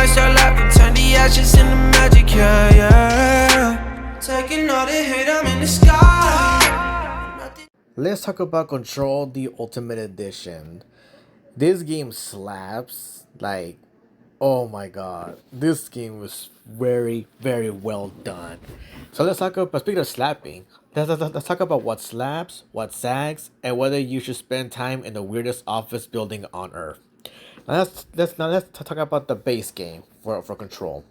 ice your lap and turn the ashes into magic, yeah, yeah. Taking all the hate, I'm in the sky. Let's talk about Control the Ultimate Edition. This game slaps. Like, oh my god. This game was very, very well done. So let's talk about, speaking of slapping, let's talk about what slaps, what sags, and whether you should spend time in the weirdest office building on earth. Now let's talk about the base game for Control.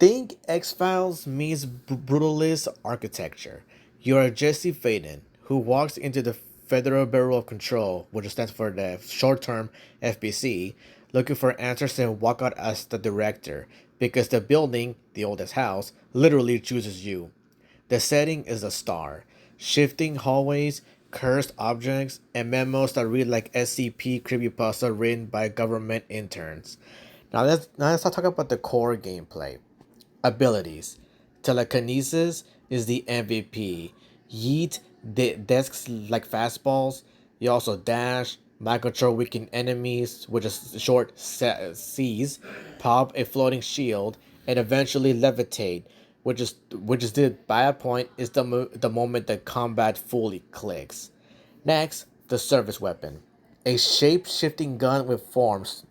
Think X-Files meets brutalist architecture. You are Jesse Faden, who walks into the Federal Bureau of Control, which stands for the short-term FBC, looking for answers and walk out as the director, because the building, the oldest house, literally chooses you. The setting is a star. Shifting hallways, cursed objects, and memos that read like SCP creepypasta written by government interns. Now let's talk about the core gameplay. Abilities. Telekinesis is the MVP. Yeet desks like fastballs. You also dash, mind control weaken enemies, which is short C's, pop a floating shield, and eventually levitate, which is did by a point is the moment that combat fully clicks. Next, the service weapon. A shape-shifting gun with forms: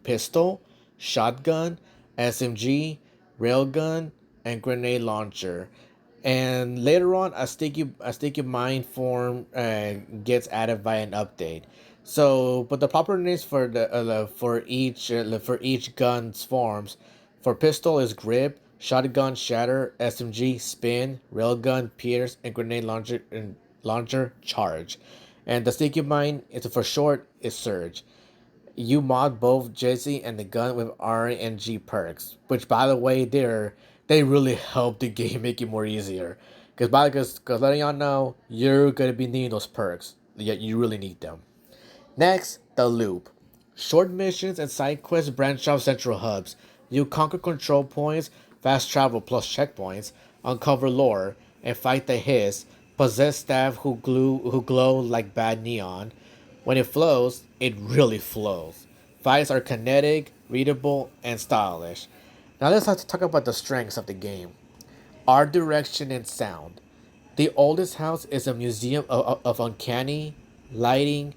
pistol, shotgun, SMG, railgun, and grenade launcher. And later on, a sticky mine form gets added by an update. So, but the proper names for each gun's forms, for pistol is grip, shotgun shatter, SMG spin, railgun pierce, and grenade launcher charge. And the sticky mine is for short is surge. You mod both Jesse and the gun with RNG perks, which by the way, they really help the game make it more easier. Because letting y'all know, you're gonna be needing those perks. Yet you really need them. Next, the loop. Short missions and side quests branch off central hubs. You conquer control points, fast travel plus checkpoints, uncover lore, and fight the hiss, possess staff who glow like bad neon. When it flows, it really flows. Fights are kinetic, readable, and stylish. Now let's talk about the strengths of the game. Art direction and sound. The oldest house is a museum of uncanny lighting,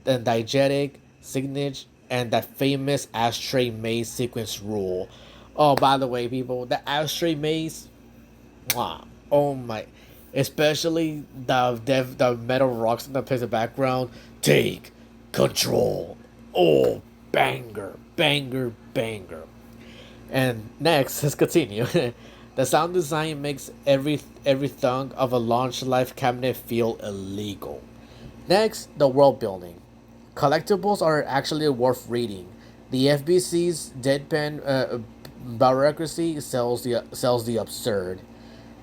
and diegetic signage, and that famous ashtray maze sequence rule. Oh, by the way, people, the ashtray maze, mwah, oh my, especially the metal rocks in the background. Take control. Oh, banger, banger, banger. And next, let's continue. The sound design makes every thunk of a launch life cabinet feel illegal. Next, the world building. Collectibles are actually worth reading. The FBC's deadpan bureaucracy sells the absurd.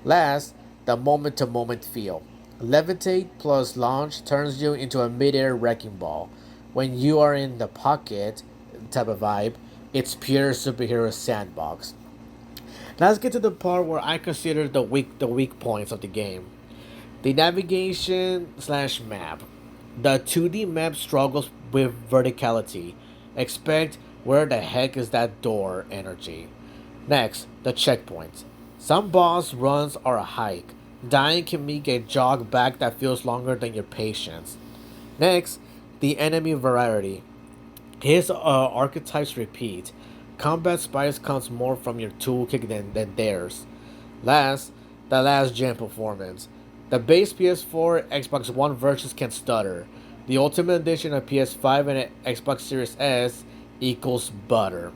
Last, the moment to moment feel. Levitate plus launch turns you into a mid-air wrecking ball. When you are in the pocket type of vibe, it's pure superhero sandbox. Now let's get to the part where I consider the weak points of the game. The navigation slash map. The 2D map struggles with verticality. Expect where the heck is that door energy. Next, the checkpoints. Some boss runs are a hike. Dying can make a jog back that feels longer than your patience. Next, the enemy variety. His archetypes repeat. Combat spice comes more from your toolkit than theirs. Last, the last gen performance. The base PS4 Xbox One versions can stutter. The Ultimate Edition of PS5 and Xbox Series S equals butter.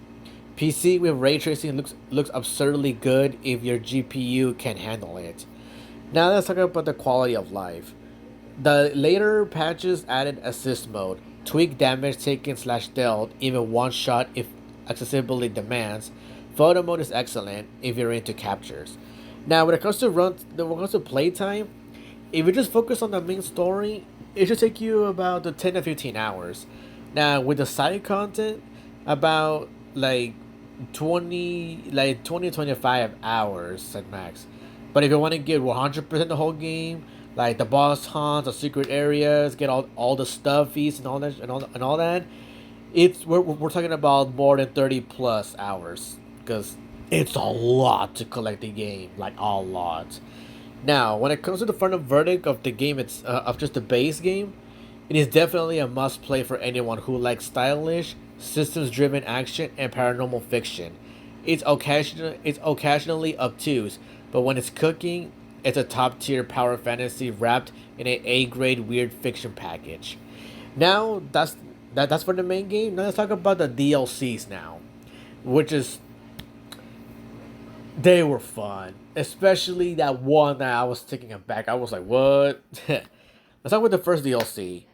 PC with ray tracing looks absurdly good if your GPU can handle it. Now let's talk about the quality of life. The later patches added assist mode, tweak damage taken slash dealt, even one shot if accessibility demands. Photo mode is excellent if you're into captures. Now when it comes to playtime, if you just focus on the main story, it should take you about 10 to 15 hours. Now with the side content, about like 20 25 hours at max. But if you want to get 100% the whole game, like the boss hunts, the secret areas, get all the stuffies and all that, We're talking about more than 30 plus hours because it's a lot to collect the game, like a lot. Now, when it comes to the final verdict of the game, it's of just the base game, it is definitely a must play for anyone who likes stylish, systems driven action and paranormal fiction. It's occasionally obtuse, but when it's cooking, it's a top tier power fantasy wrapped in an A grade weird fiction package. Now that's for the main game. Now let's talk about the DLCs now, which is they were fun, especially that one that I was taking it back. I was like, what? Let's talk about the first DLC.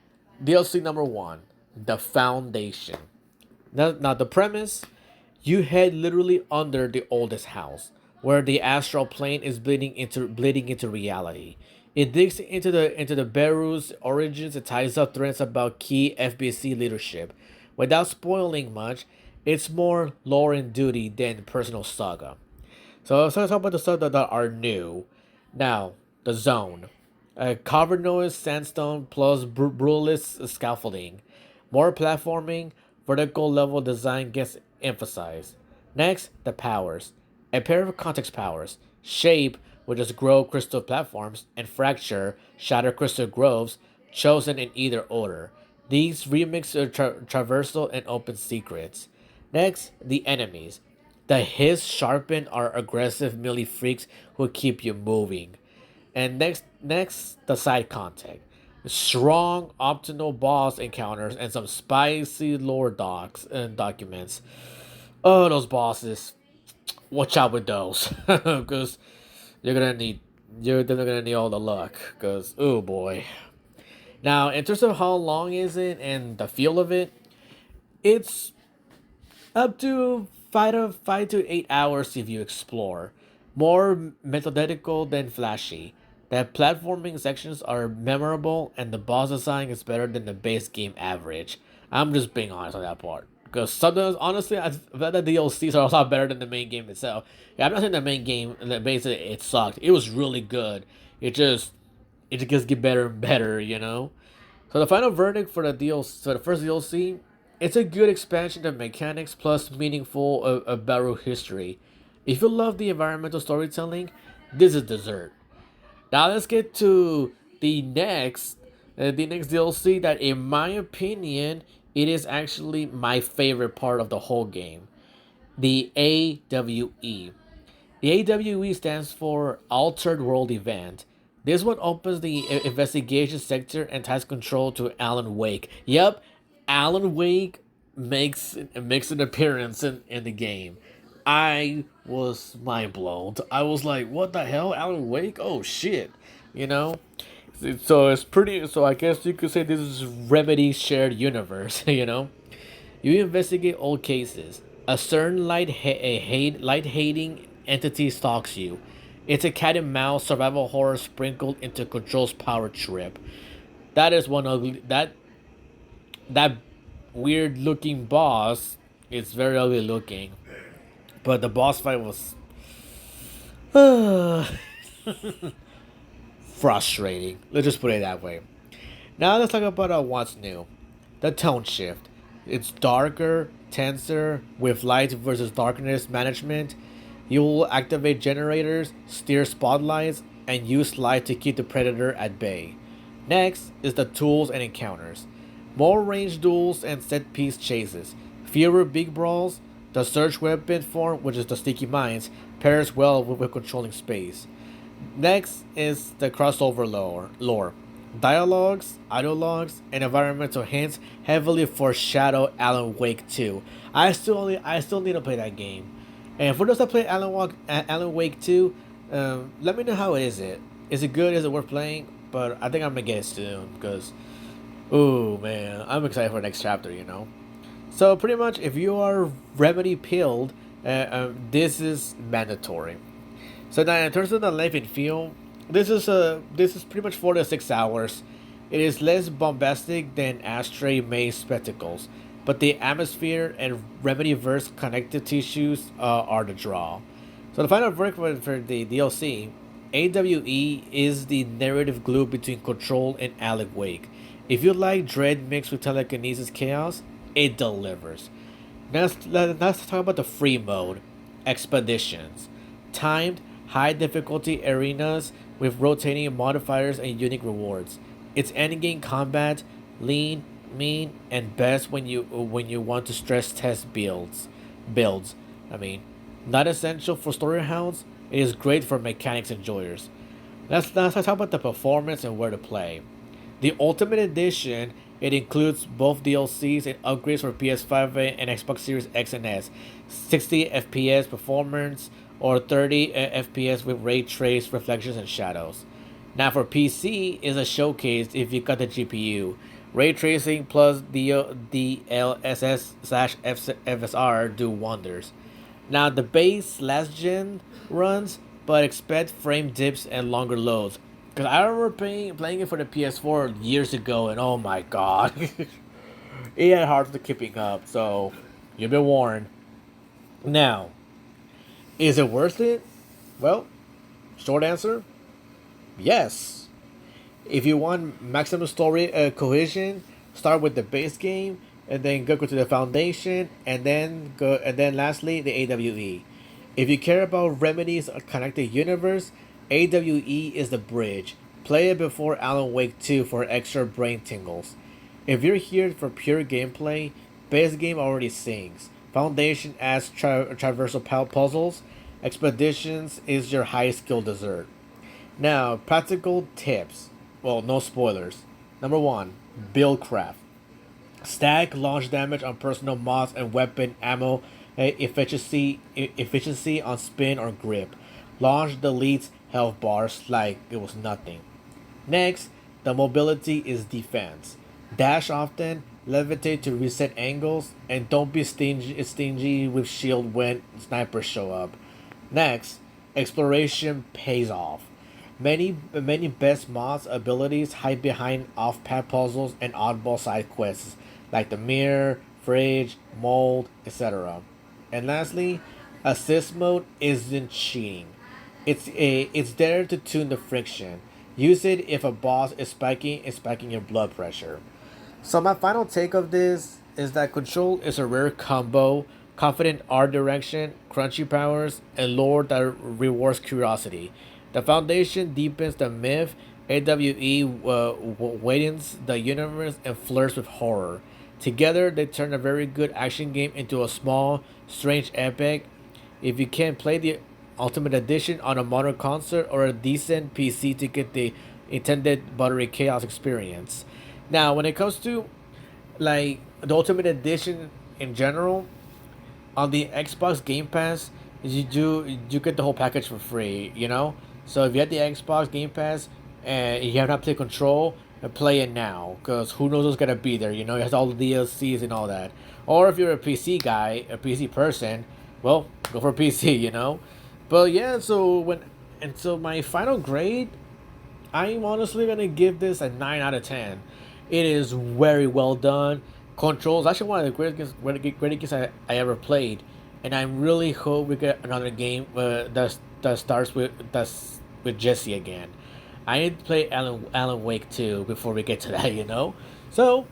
DLC number one, the Foundation. Now the premise, you head literally under the oldest house, where the astral plane is bleeding into reality. It digs into the Beru's origins and ties up threads about key FBC leadership. Without spoiling much, it's more lore and duty than personal saga. So let's talk about the stuff that are new. Now, the zone. Cavernoid sandstone plus brutalist scaffolding. More platforming, vertical level design gets emphasized. Next, the powers. A pair of context powers. Shape, which is grow crystal platforms, and fracture, shatter crystal groves, chosen in either order. These remix traversal and open secrets. Next, the enemies. The hiss sharpen are aggressive melee freaks who keep you moving. And next the side content. Strong optional boss encounters and some spicy lore docs and documents. Oh, those bosses. Watch out with those. Because you're gonna need you're definitely gonna need all the luck. Cause oh boy. Now in terms of how long is it and the feel of it, it's up to 5 to 8 hours if you explore. More methodical than flashy. The platforming sections are memorable and the boss design is better than the base game average. I'm just being honest on that part. Because sometimes, honestly, I bet the DLCs are a lot better than the main game itself. Yeah, I'm not saying the main game, the base, it sucked. It was really good. It just get better and better, you know? So the final verdict for the DLC, so the first DLC, it's a good expansion of mechanics plus meaningful Baru history. If you love the environmental storytelling, this is dessert. Now let's get to the next DLC that, in my opinion, it is actually my favorite part of the whole game. The AWE. The AWE stands for Altered World Event. This one opens the investigation sector and ties control to Alan Wake. Yep, Alan Wake makes an appearance in the game. I was mind blown. I was like, what the hell, Alan Wake? Oh shit, you know. So it's pretty. So I guess you could say this is Remedy's shared universe. You know. You investigate old cases. A certain light hating entity stalks you. It's a cat and mouse survival horror sprinkled into Control's power trip. That is one ugly that weird looking boss is very ugly looking. But the boss fight was frustrating. Let's just put it that way. Now let's talk about what's new. The tone shift. It's darker, tenser, with light versus darkness management. You will activate generators, steer spotlights, and use light to keep the predator at bay. Next is the tools and encounters. More ranged duels and set piece chases. Fewer big brawls. The search weapon form, which is the sticky mines, pairs well with controlling space. Next is the crossover lore. Dialogues, ideologues, and environmental hints heavily foreshadow Alan Wake 2. I still need to play that game. And for those that play Alan Wake 2, let me know how it is. Is it good? Is it worth playing? But I think I'm gonna get it soon because, ooh man, I'm excited for the next chapter. You know. So pretty much, if you are Remedy pilled, this is mandatory. So now, in terms of the length and feel, this is pretty much 4 to 6 hours. It is less bombastic than Ashtray Maze spectacles, but the atmosphere and Remedyverse connective tissues are the draw. So the final verdict for the DLC, AWE is the narrative glue between Control and Alec Wake. If you like Dread mixed with telekinesis chaos, it delivers. Let's talk about the free mode, expeditions, timed high difficulty arenas with rotating modifiers and unique rewards. It's endgame combat, lean, mean, and best when you want to stress test builds. I mean, not essential for story hounds. It is great for mechanics enjoyers. Let's talk about the performance and where to play. The Ultimate Edition, it includes both DLCs and upgrades for PS5 and Xbox Series X and S, 60 FPS performance or 30 FPS with ray trace reflections and shadows. Now for PC is a showcase if you got the GPU. Ray tracing plus DLSS slash FSR do wonders. Now the base last gen runs, but expect frame dips and longer loads. Cause I remember playing it for the PS4 years ago, and oh my god, it had hard to keeping up. So you've been warned. Now, is it worth it? Well, short answer, yes. If you want maximum story cohesion, start with the base game, and then go to the foundation, and then lastly the AWE. If you care about Remedy's connected universe, AWE is the bridge. Play it before Alan Wake 2 for extra brain tingles. If you're here for pure gameplay, base game already sings. Foundation adds traversal puzzles. Expeditions is your high skill dessert. Now, practical tips. Well, no spoilers. Number one, build craft. Stack launch damage on personal mods and weapon ammo efficiency on spin or grip. Launch deletes health bars like it was nothing. Next, the mobility is defense. Dash often, levitate to reset angles, and don't be stingy with shield when snipers show up. Next, exploration pays off. Many best mods abilities hide behind off-path puzzles and oddball side quests like the mirror, fridge, mold, etc. And lastly, assist mode isn't cheating. It's there to tune the friction. Use it if a boss is spiking your blood pressure. So my final take of this is that Control is a rare combo, confident art direction, crunchy powers, and lore that rewards curiosity. The Foundation deepens the myth, AWE widens the universe, and flirts with horror. Together, they turn a very good action game into a small, strange epic. If you can't play the Ultimate Edition on a modern console or a decent PC to get the intended buttery chaos experience. Now, when it comes to like the Ultimate Edition in general, on the Xbox Game Pass, you get the whole package for free. So if you have the Xbox Game Pass and you have not played Control, play it now, because who knows what's gonna be there. It has all the DLCs and all that. Or if you're a PC guy, a PC person, well, go for PC. But yeah, so my final grade, I'm honestly gonna give this a 9 out of 10. It is very well done. Controls actually one of the greatest games I ever played, and I really hope we get another game that starts with Jesse again. I need to play Alan Wake 2 before we get to that. So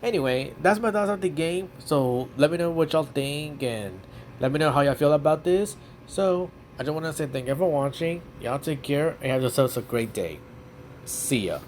anyway, that's my thoughts on the game. So let me know what y'all think, and let me know how y'all feel about this. So I just want to say thank you for watching. Y'all take care and have yourselves a great day. See ya.